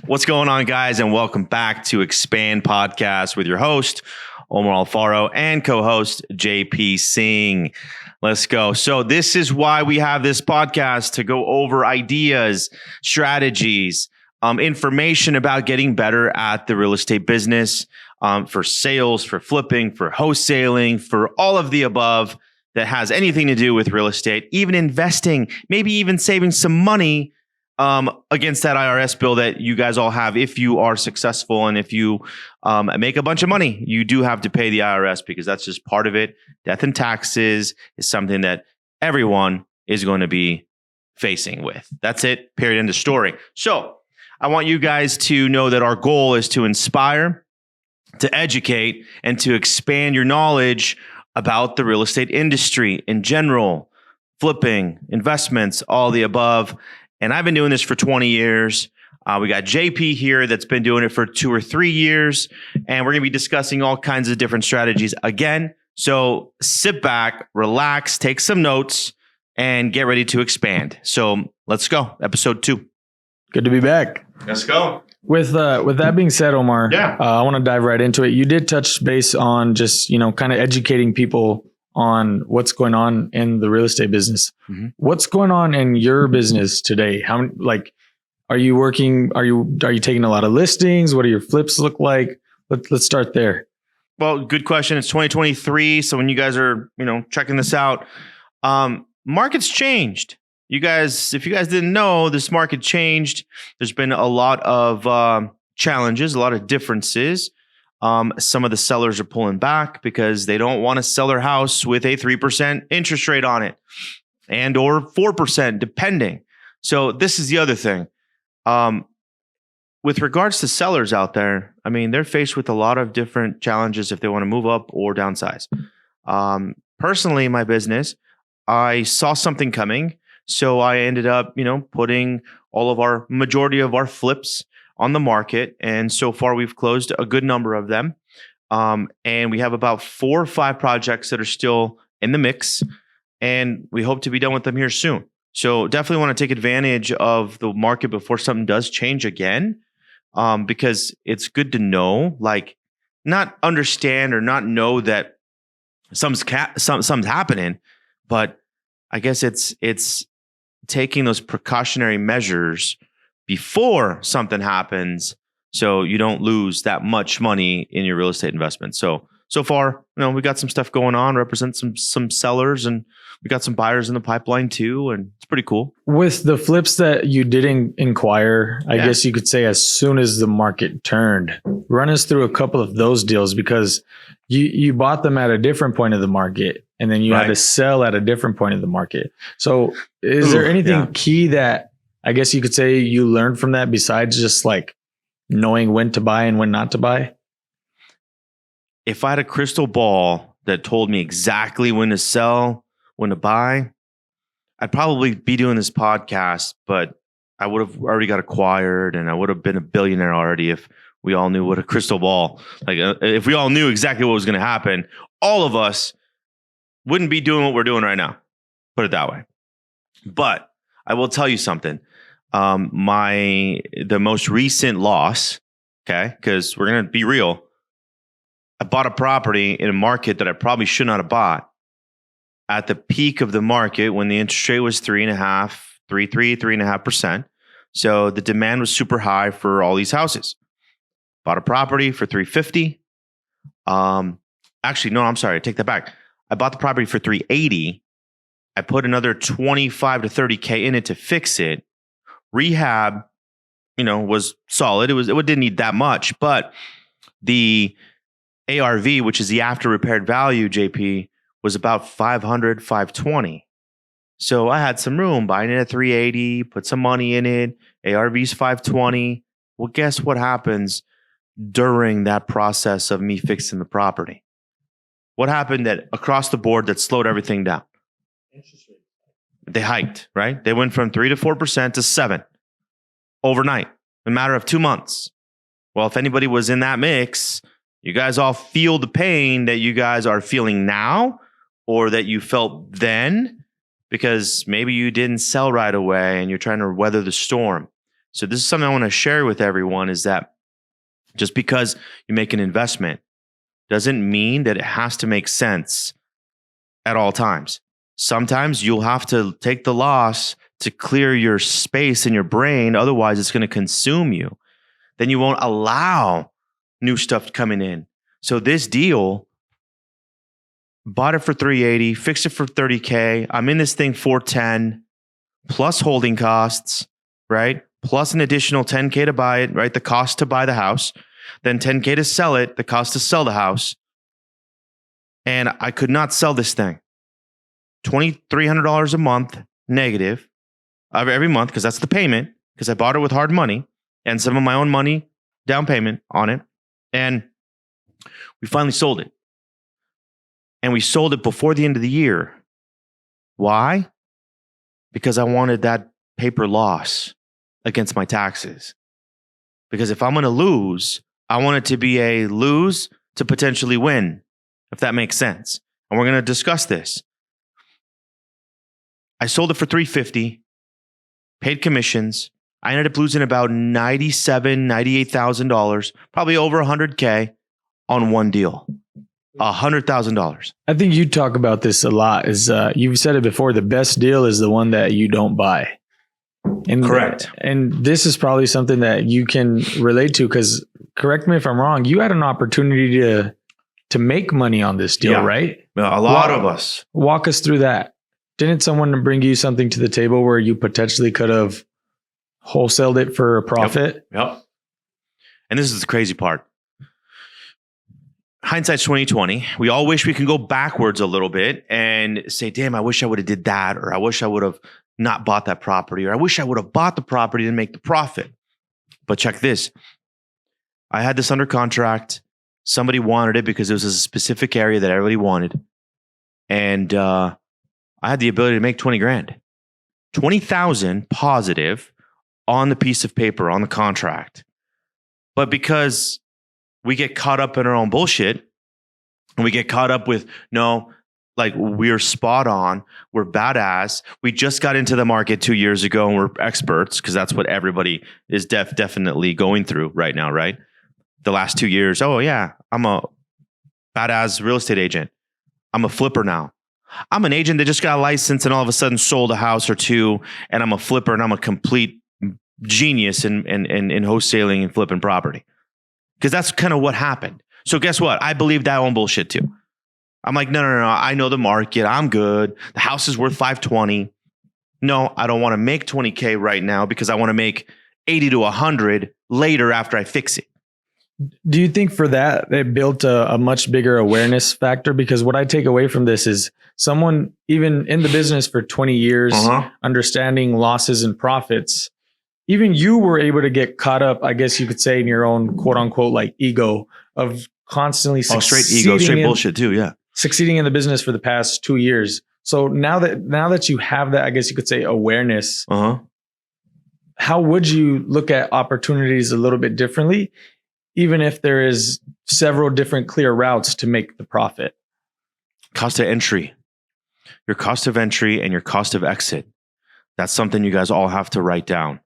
What's going on, guys? And welcome back to Expand Podcast with your host, Omar Alfaro, and co-host, JP Singh. Let's go. So this is why we have this podcast, to go over ideas, strategies, information about getting better at the real estate business, for sales, for flipping, for wholesaling, for all of the above that has anything to do with real estate, even investing, maybe even saving some money against that IRS bill that you guys all have. If you are successful and if you make a bunch of money, you do have to pay the IRS because that's just part of it. Death and taxes is something that everyone is going to be facing with. That's it. Period. End of story. So I want you guys to know that our goal is to inspire, to educate, and to expand your knowledge about the real estate industry in general, flipping, investments, all the above. And I've been doing this for 20 years. We got JP here that's been doing it for 2 or 3 years. And we're going to be discussing all kinds of different strategies again. So sit back, relax, take some notes, and get ready to expand. So let's go. Episode 2. Good to be back. Let's go. With that being said, Omar, I want to dive right into it. You did touch base on just, kind of educating people on what's going on in the real estate business. Mm-hmm. What's going on in your business today? Are you working? Are you taking a lot of listings? What do your flips look like? Let's start there. Well, good question. It's 2023. So when you guys are, checking this out, market's changed. You guys, if you guys didn't know, this market changed. There's been a lot of challenges, a lot of differences. Some of the sellers are pulling back because they don't want to sell their house with a 3% interest rate on it and or 4%, depending. So this is the other thing. With regards to sellers out there, they're faced with a lot of different challenges if they want to move up or downsize. Personally, in my business, I saw something coming. So I ended up, putting majority of our flips on the market. And so far we've closed a good number of them. And we have about 4 or 5 projects that are still in the mix, and we hope to be done with them here soon. So definitely want to take advantage of the market before something does change again. Because it's good to know, not understand or not know that something's happening, but I guess it's taking those precautionary measures before something happens, so you don't lose that much money in your real estate investment. So far, we got some stuff going on, represent some sellers, and we got some buyers in the pipeline too, and it's pretty cool. With the flips that you didn't inquire, I guess you could say as soon as the market turned, run us through a couple of those deals, because you bought them at a different point of the market, and then you had to sell at a different point of the market. So is there anything key that I guess you could say you learned from that besides just knowing when to buy and when not to buy? If I had a crystal ball that told me exactly when to sell, when to buy, I'd probably be doing this podcast, but I would have already got acquired and I would have been a billionaire already if we all knew what a crystal ball, if we all knew exactly what was going to happen, all of us wouldn't be doing what we're doing right now. Put it that way. But I will tell you something. The most recent loss, because we're going to be real. I bought a property in a market that I probably should not have bought at the peak of the market when the interest rate was 3.5%. So the demand was super high for all these houses. Bought a property for $350. Actually, no, I'm sorry. I take that back. I bought the property for $380. I put another $25 to $30K in it to fix it. Rehab, was solid. It didn't need that much, but the ARV, which is the after repaired value, JP, was about $500, $520. So I had some room, buying it at $380, put some money in it. ARV's $520. Well, guess what happens during that process of me fixing the property? What happened that across the board that slowed everything down? Interest rate. They hiked, right? They went from 3 to 4% to 7 overnight, in a matter of 2 months. Well, if anybody was in that mix, you guys all feel the pain that you guys are feeling now or that you felt then, because maybe you didn't sell right away and you're trying to weather the storm. So this is something I want to share with everyone, is that just because you make an investment doesn't mean that it has to make sense at all times. Sometimes you'll have to take the loss to clear your space in your brain. Otherwise, it's going to consume you. Then you won't allow new stuff coming in. So this deal, bought it for $380, fixed it for $30K. I'm in this thing $410 plus holding costs, right? Plus an additional $10K to buy it, right? The cost to buy the house, then $10K to sell it, the cost to sell the house. And I could not sell this thing. $2,300 a month negative every month, because that's the payment, because I bought it with hard money and some of my own money down payment on it. And we finally sold it. And we sold it before the end of the year. Why? Because I wanted that paper loss against my taxes. Because if I'm going to lose, I want it to be a lose to potentially win, if that makes sense. And we're going to discuss this. I sold it for $350, paid commissions. I ended up losing about $97,000, $98,000, probably over $100K on one deal. $100,000. I think you talk about this a lot. Is you've said it before, the best deal is the one that you don't buy. And correct. And this is probably something that you can relate to, because correct me if I'm wrong, you had an opportunity to make money on this deal, right? A lot of us. Walk us through that. Didn't someone bring you something to the table where you potentially could have wholesaled it for a profit? Yep. And this is the crazy part. Hindsight's 2020. We all wish we can go backwards a little bit and say, damn, I wish I would have did that, or I wish I would have not bought that property, or I wish I would have bought the property and make the profit. But check this. I had this under contract. Somebody wanted it because it was a specific area that everybody wanted. And I had the ability to make 20 grand. 20,000 positive on the piece of paper, on the contract. But because we get caught up in our own bullshit, and we get caught up with, no, like we're spot on, we're badass. We just got into the market 2 years ago and we're experts, because that's what everybody is definitely going through right now, right? The last 2 years, oh yeah, I'm a badass real estate agent. I'm a flipper now. I'm an agent that just got a license and all of a sudden sold a house or two, and I'm a flipper and I'm a complete genius in wholesaling and flipping property. Because that's kind of what happened. So guess what? I believed that own bullshit too. I'm like, no. I know the market. I'm good. The house is worth $520. No, I don't want to make 20K right now, because I want to make 80 to 100 later after I fix it. Do you think for that, it built a much bigger awareness factor? Because what I take away from this is someone even in the business for 20 years, understanding losses and profits, even you were able to get caught up, I guess you could say, in your own quote unquote like ego of constantly straight bullshit too. Yeah. Succeeding in the business for the past 2 years. So now that you have that, I guess you could say, awareness, how would you look at opportunities a little bit differently, even if there is several different clear routes to make the profit? Cost of entry, your cost of entry and your cost of exit. That's something you guys all have to write down.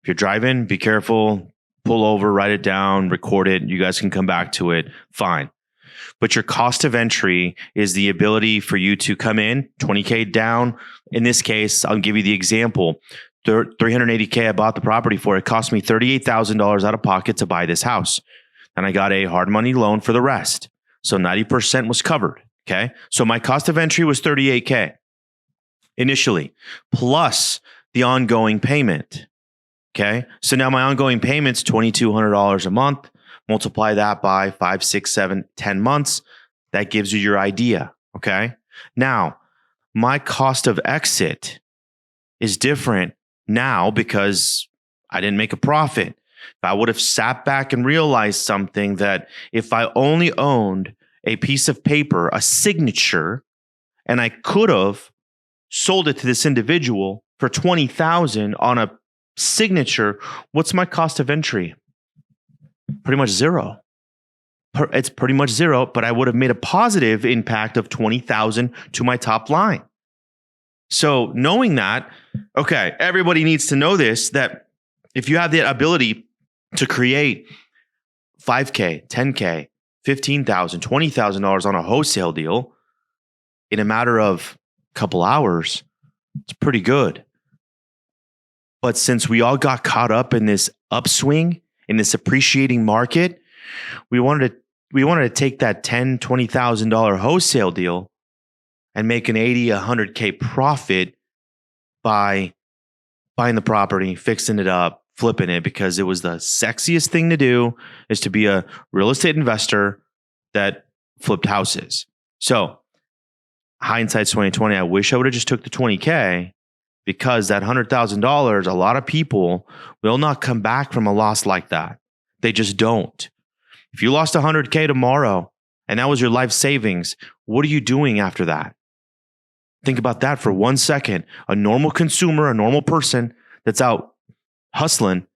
If you're driving, be careful, pull over, write it down, record it. You guys can come back to it. Fine. But your cost of entry is the ability for you to come in 20K down. In this case, I'll give you the example. $380K I bought the property for. It cost me $38,000 out of pocket to buy this house. And I got a hard money loan for the rest. So 90% was covered. Okay. So my cost of entry was $38K initially, plus the ongoing payment. Okay. So now my ongoing payment's $2,200 a month. Multiply that by 5, 6, 7, 10 months. That gives you your idea. Okay. Now, my cost of exit is different now because I didn't make a profit. If I would have sat back and realized something, that if I only owned a piece of paper, a signature, and I could have sold it to this individual for $20,000 on a signature, what's my cost of entry? Pretty much zero. It's pretty much zero, but I would have made a positive impact of $20,000 to my top line. So knowing that, okay, everybody needs to know this, that if you have the ability to create $5K, $10K, $15,000, $20,000 on a wholesale deal in a matter of a couple hours, it's pretty good. But since we all got caught up in this upswing, in this appreciating market, we wanted to take that $10,000, $20,000 wholesale deal and make an 80, 100K profit by buying the property, fixing it up, flipping it, because it was the sexiest thing to do, is to be a real estate investor that flipped houses. So hindsight's 2020. I wish I would have just took the 20K, because that $100,000, a lot of people will not come back from a loss like that. They just don't. If you lost 100K tomorrow and that was your life savings, what are you doing after that? Think about that for 1 second. A normal consumer, a normal person that's out hustling,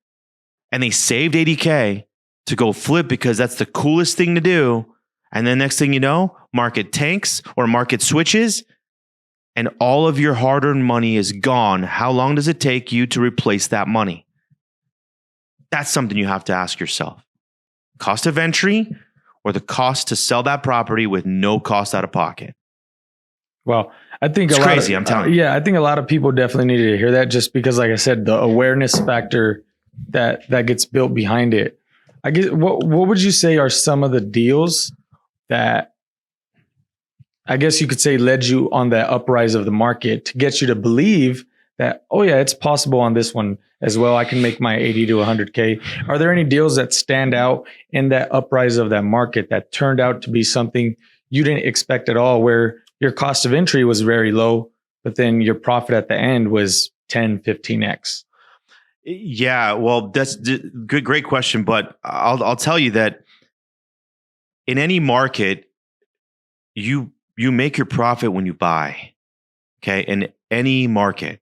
and they saved 80K to go flip because that's the coolest thing to do. And then next thing you know, market tanks or market switches, and all of your hard-earned money is gone. How long does it take you to replace that money? That's something you have to ask yourself. Cost of entry or the cost to sell that property with no cost out of pocket? Well, I think it's crazy. I'm telling you. Yeah, I think a lot of people definitely needed to hear that, just because, like I said, the awareness factor that gets built behind it. I guess what would you say are some of the deals that, I guess you could say, led you on that uprise of the market to get you to believe that, oh yeah, it's possible on this one as well. I can make my 80 to 100K. Are there any deals that stand out in that uprise of that market that turned out to be something you didn't expect at all, where your cost of entry was very low, but then your profit at the end was 10, 15x? Yeah, well, that's good, great question. But I'll tell you that in any market, you make your profit when you buy. Okay, in any market,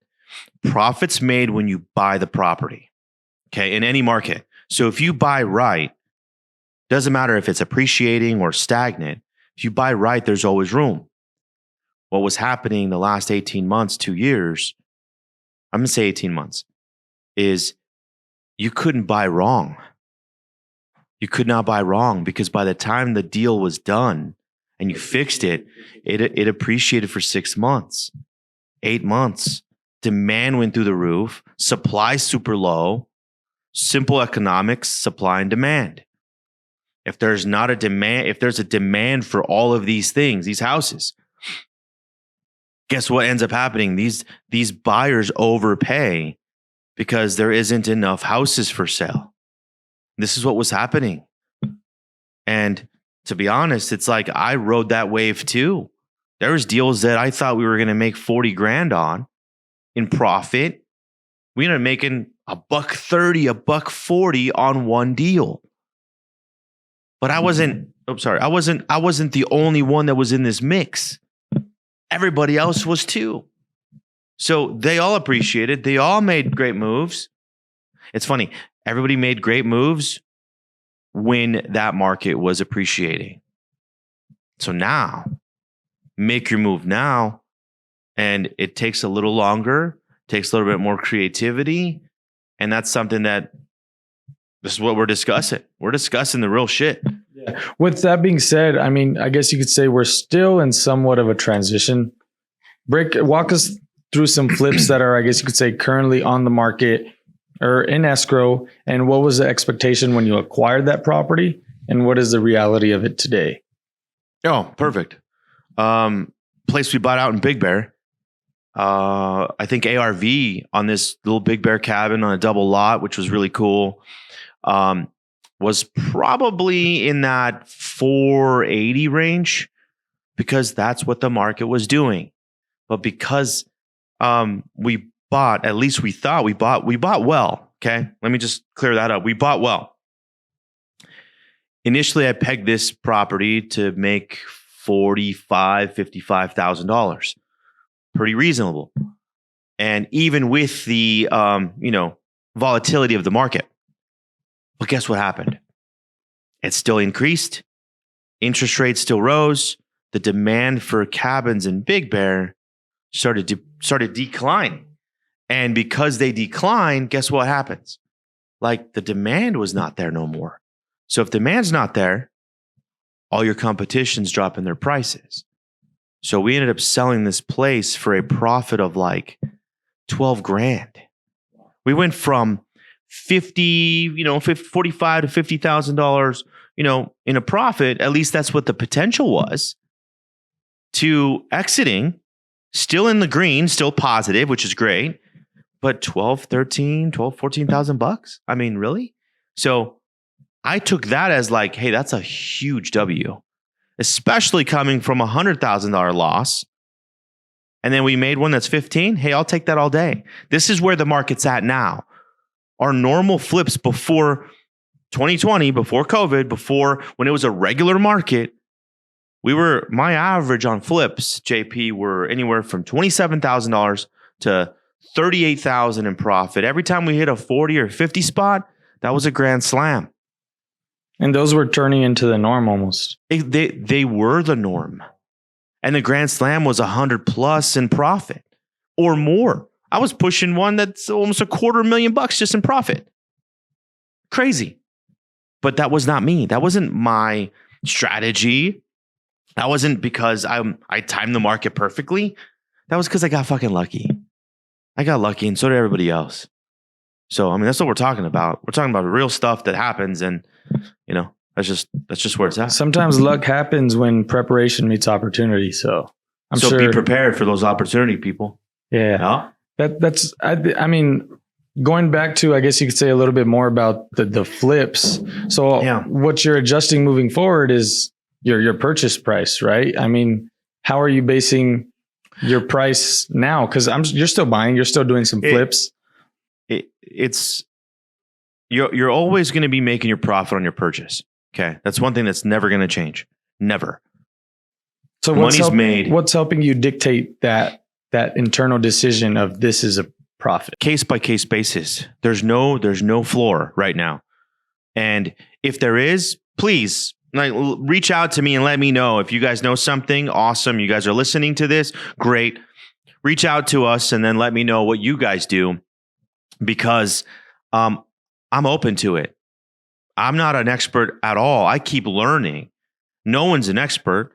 profits made when you buy the property. Okay, in any market. So if you buy right, doesn't matter if it's appreciating or stagnant. If you buy right, there's always room. What was happening the last 18 months, 2 years, I'm going to say 18 months, is you couldn't buy wrong. You could not buy wrong, because by the time the deal was done and you fixed it, it appreciated for 6 months, 8 months. Demand went through the roof, supply super low, simple economics, supply and demand. If there's not a demand, if there's a demand for all of these things, these houses, guess what ends up happening? These buyers overpay because there isn't enough houses for sale. This is what was happening. And to be honest, it's like I rode that wave too. There was deals that I thought we were going to make 40 grand on in profit. We ended up making $130, $140 on one deal. But I wasn't the only one that was in this mix. Everybody else was too. So they all appreciated. They all made great moves. It's funny. Everybody made great moves when that market was appreciating. So now, make your move now. And it takes a little longer, takes a little bit more creativity. And that's something that, this is what we're discussing. We're discussing the real shit. Yeah. With that being said, I mean, I guess you could say we're still in somewhat of a transition. Walk us through some flips that are, I guess you could say, currently on the market or in escrow. And what was the expectation when you acquired that property? And what is the reality of it today? Oh, perfect. Place we bought out in Big Bear. I think ARV on this little Big Bear cabin on a double lot, which was really cool, was probably in that 480 range, because that's what the market was doing. But because we bought, at least we thought we bought well. Okay, let me just clear that up. We bought well. Initially, I pegged this property to make $55,000. Pretty reasonable. And even with the volatility of the market. But guess what happened? It still increased. Interest rates still rose. The demand for cabins in Big Bear started declining. And because they decline, guess what happens? like the demand was not there no more. So if demand's not there, all your competition's dropping their prices. So we ended up selling this place for a profit of like 12 grand. We went from 45 to $50,000, in a profit, at least that's what the potential was, to exiting, still in the green, still positive, which is great, but 14,000 bucks. I mean, really? So I took that as like, hey, that's a huge W, especially coming from $100,000 loss. And then we made one that's 15. Hey, I'll take that all day. This is where the market's at now. Our normal flips before 2020, before COVID, before when it was a regular market, my average on flips, JP, were anywhere from $27,000 to $38,000 in profit. Every time we hit a 40 or 50 spot, that was a grand slam. And those were turning into the norm almost. They were the norm. And the grand slam was 100 plus in profit or more. I was pushing one that's almost $250,000 just in profit. Crazy. But that was not me. That wasn't my strategy. That wasn't because I timed the market perfectly. That was because I got fucking lucky. I got lucky, and so did everybody else. So, I mean, that's what we're talking about. We're talking about real stuff that happens, and that's just where it's at. Sometimes luck happens when preparation meets opportunity. So I'm sure. Be prepared for those opportunity, people. Yeah. I mean, going back to, I guess you could say a little bit more about the flips. So what you're adjusting moving forward is your purchase price, right? I mean, how are you basing your price now? Because you're still buying, you're still doing some flips. You're always going to be making your profit on your purchase. Okay, that's one thing that's never going to change. Never. So what's helping you dictate that internal decision of this is a profit? Case by case basis. There's no floor right now, and if there is, please reach out to me and let me know. If you guys know something awesome, you guys are listening to this, great. Reach out to us and then let me know what you guys do, because I'm open to it. I'm not an expert at all. I keep learning. No one's an expert.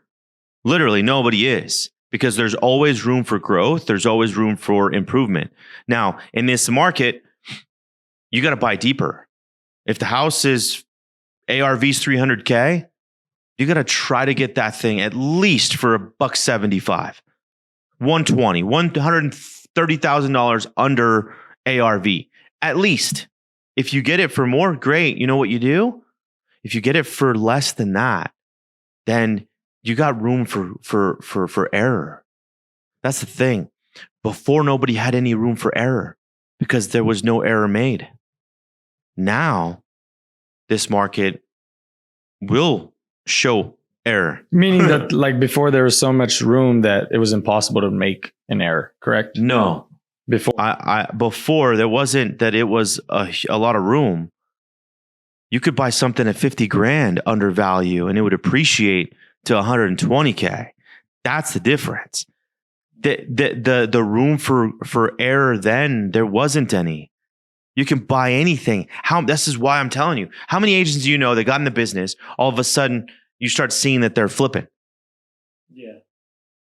Literally, nobody is, because there's always room for growth. There's always room for improvement. Now, in this market, you got to buy deeper. If the house is ARV's $300K, you got to try to get that thing at least for $175, $120, $130,000 under ARV, at least. If you get it for more, great. You know what you do? If you get it for less than that, then you got room for error. That's the thing. Before, nobody had any room for error because there was no error made. Now, this market will show error. Meaning that like before there was so much room that it was impossible to make an error, correct? No. Before before there wasn't that it was a lot of room. You could buy something at 50 grand under value and it would appreciate to 120K. That's the difference. The room for error then, there wasn't any. You can buy anything. This is why I'm telling you. How many agents do you know that got in the business, all of a sudden you start seeing that they're flipping? Yeah.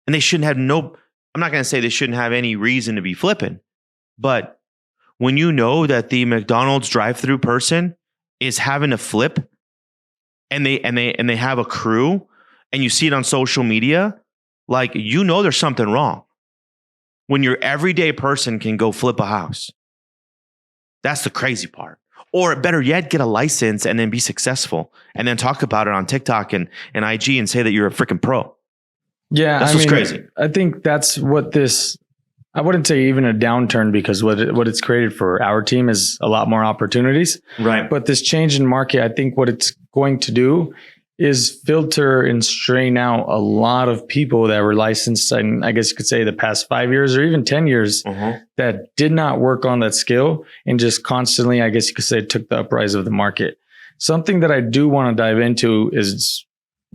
And they shouldn't have I'm not going to say they shouldn't have any reason to be flipping, but when you know that the McDonald's drive-through person is having a flip and they have a crew and you see it on social media, like, there's something wrong when your everyday person can go flip a house. That's the crazy part. Or better yet, get a license and then be successful and then talk about it on TikTok and IG and say that you're a freaking pro. Yeah, that's what's crazy. I think that's what I wouldn't say even a downturn, because what it's created for our team is a lot more opportunities. Right. But this change in market, I think what it's going to do is filter and strain out a lot of people that were licensed in, I guess you could say, the past 5 years or even 10 years that did not work on that skill and just constantly, I guess you could say, took the uprise of the market. Something that I do want to dive into is,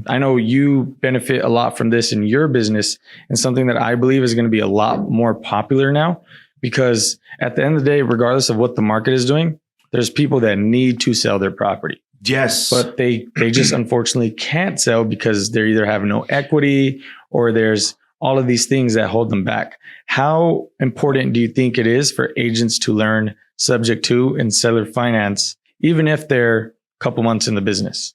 I know you benefit a lot from this in your business, and something that I believe is going to be a lot more popular now, because at the end of the day, regardless of what the market is doing, there's people that need to sell their property. Yes. But they just unfortunately can't sell because they either have no equity or there's all of these things that hold them back. How important do you think it is for agents to learn subject to and seller finance, even if they're a couple months in the business?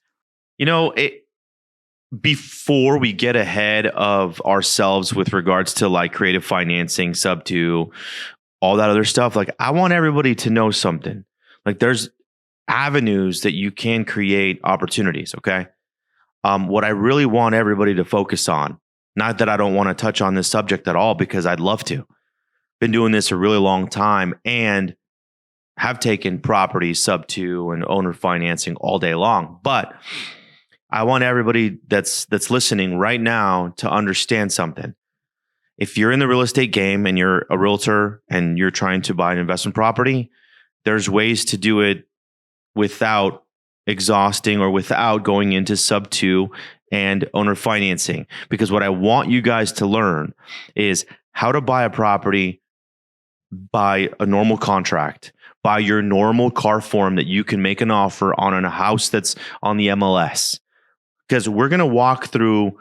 Before we get ahead of ourselves with regards to like creative financing, sub to all that other stuff, like I want everybody to know something. Like there's avenues that you can create opportunities. Okay. What I really want everybody to focus on, not that I don't want to touch on this subject at all, because I'd love to. Been doing this a really long time and have taken property sub to and owner financing all day long. But I want everybody that's listening right now to understand something. If you're in the real estate game and you're a realtor and you're trying to buy an investment property, there's ways to do it without exhausting or without going into sub to and owner financing. Because what I want you guys to learn is how to buy a property by a normal contract, by your normal car form that you can make an offer on a house that's on the MLS. Because we're going to walk through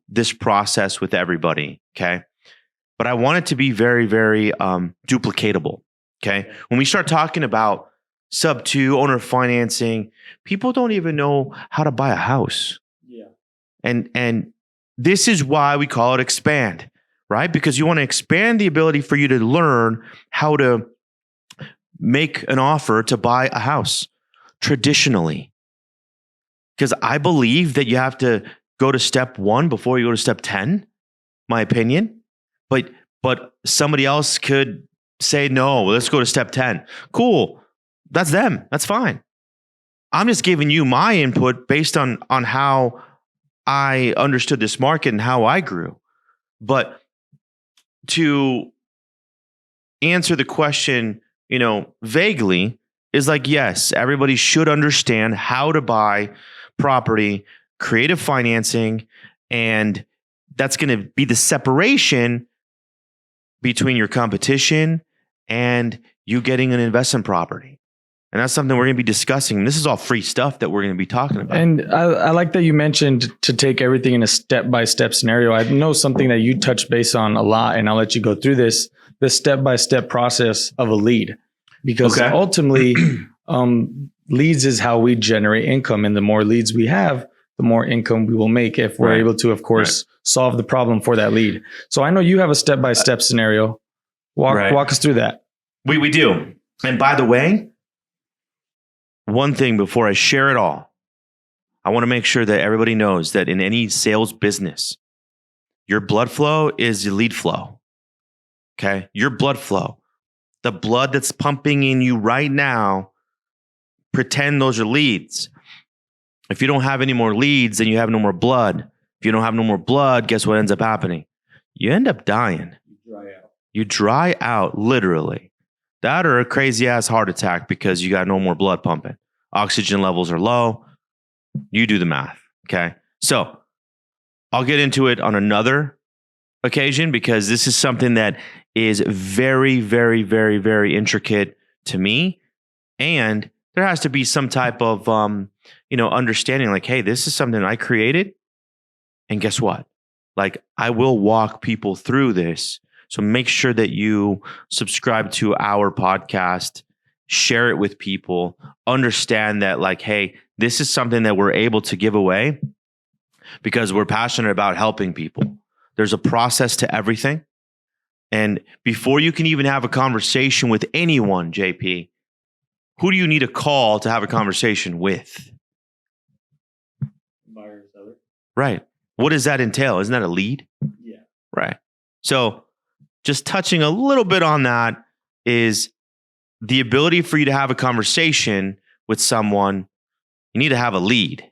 this process with everybody, okay? But I want it to be very, very duplicatable, okay? When we start talking about sub to owner financing, people don't even know how to buy a house. Yeah. And this is why we call it expand, right? Because you want to expand the ability for you to learn how to make an offer to buy a house traditionally. Because I believe that you have to go to step 1 before you go to step 10, my opinion. But somebody else could say, no, let's go to step 10. Cool. That's them. That's fine. I'm just giving you my input based on how I understood this market and how I grew. But to answer the question, vaguely is like, yes, everybody should understand how to buy property, creative financing, and that's going to be the separation between your competition and you getting an investment property. And that's something we're going to be discussing. This is all free stuff that we're going to be talking about. And I like that you mentioned to take everything in a step-by-step scenario. I know something that you touch base on a lot, and I'll let you go through this, the step-by-step process of a lead. Because ultimately, leads is how we generate income. And the more leads we have, the more income we will make if we're able to, of course, solve the problem for that lead. So I know you have a step-by-step scenario. Walk us through that. We do. And by the way, one thing before I share it all, I want to make sure that everybody knows that in any sales business, your blood flow is your lead flow. Okay? Your blood flow. The blood that's pumping in you right now, pretend those are leads. If you don't have any more leads, then you have no more blood. If you don't have no more blood, guess what ends up happening? You end up dying. You dry out, literally. That or a crazy ass heart attack because you got no more blood pumping. Oxygen levels are low. You do the math. Okay. So I'll get into it on another occasion because this is something that is very, very, very, very intricate to me. And there has to be some type of, understanding like, hey, this is something I created. And guess what? Like I will walk people through this. So make sure that you subscribe to our podcast, share it with people, understand that like, hey, this is something that we're able to give away because we're passionate about helping people. There's a process to everything. And before you can even have a conversation with anyone, JP, who do you need to call to have a conversation with? Buyer, seller. Right. What does that entail? Isn't that a lead? Yeah. Right. So just touching a little bit on that is the ability for you to have a conversation with someone, you need to have a lead.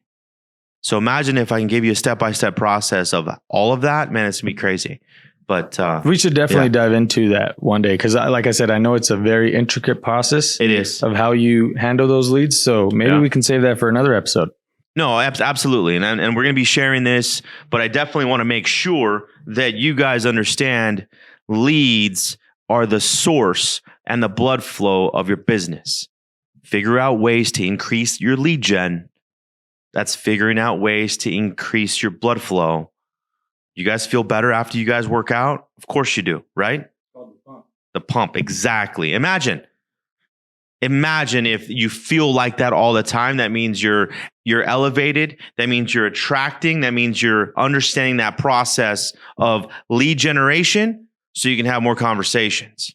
So imagine if I can give you a step-by-step process of all of that, man, it's gonna be crazy. But we should definitely dive into that one day. Cause like I said, I know it's a very intricate process. It is. Of how you handle those leads. So maybe we can save that for another episode. No, absolutely. And we're going to be sharing this, but I definitely want to make sure that you guys understand leads are the source and the blood flow of your business. figure out ways to increase your lead gen. That's figuring out ways to increase your blood flow. You guys feel better after you guys work out? Of course you do, right? The pump, exactly. Imagine if you feel like that all the time. That means you're elevated. That means you're attracting. That means you're understanding that process of lead generation so you can have more conversations.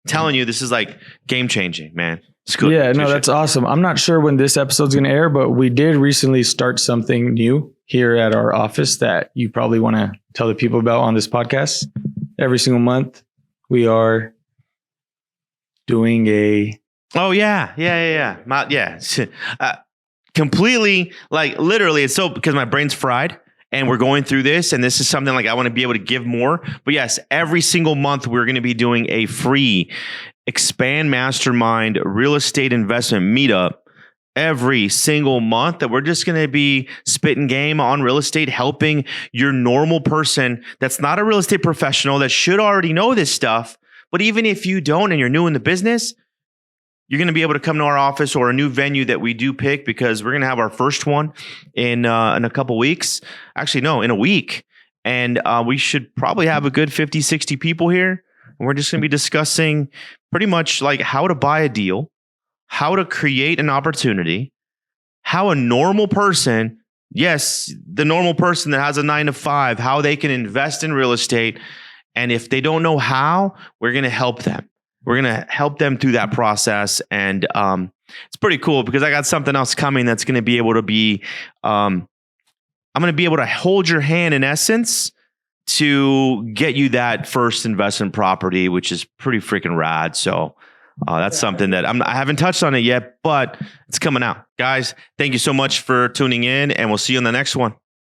I'm telling you, this is like game changing, man. It's good. Yeah, no, that's awesome. I'm not sure when this episode's going to air, but we did recently start something new here at our office that you probably want to tell the people about on this podcast. Every single month, we are doing a... Oh, yeah. Completely, like literally, it's so because my brain's fried and we're going through this, and this is something like I want to be able to give more. But yes, every single month, we're going to be doing a free Expand Mastermind real estate investment meetup every single month that we're just going to be spitting game on real estate, helping your normal person that's not a real estate professional that should already know this stuff. But even if you don't and you're new in the business, you're going to be able to come to our office or a new venue that we do pick, because we're going to have our first one in a couple weeks. Actually, no, in a week. And we should probably have a good 50, 60 people here. And we're just going to be discussing pretty much like how to buy a deal, how to create an opportunity, how a normal person, yes, the normal person that has a 9 to 5, how they can invest in real estate. And if they don't know how, we're going to help them. We're going to help them through that process. And it's pretty cool because I got something else coming that's going to be able to be, I'm going to be able to hold your hand in essence to get you that first investment property, which is pretty freaking rad. So that's something that I haven't touched on it yet, but it's coming out. Guys, thank you so much for tuning in, and we'll see you on the next one.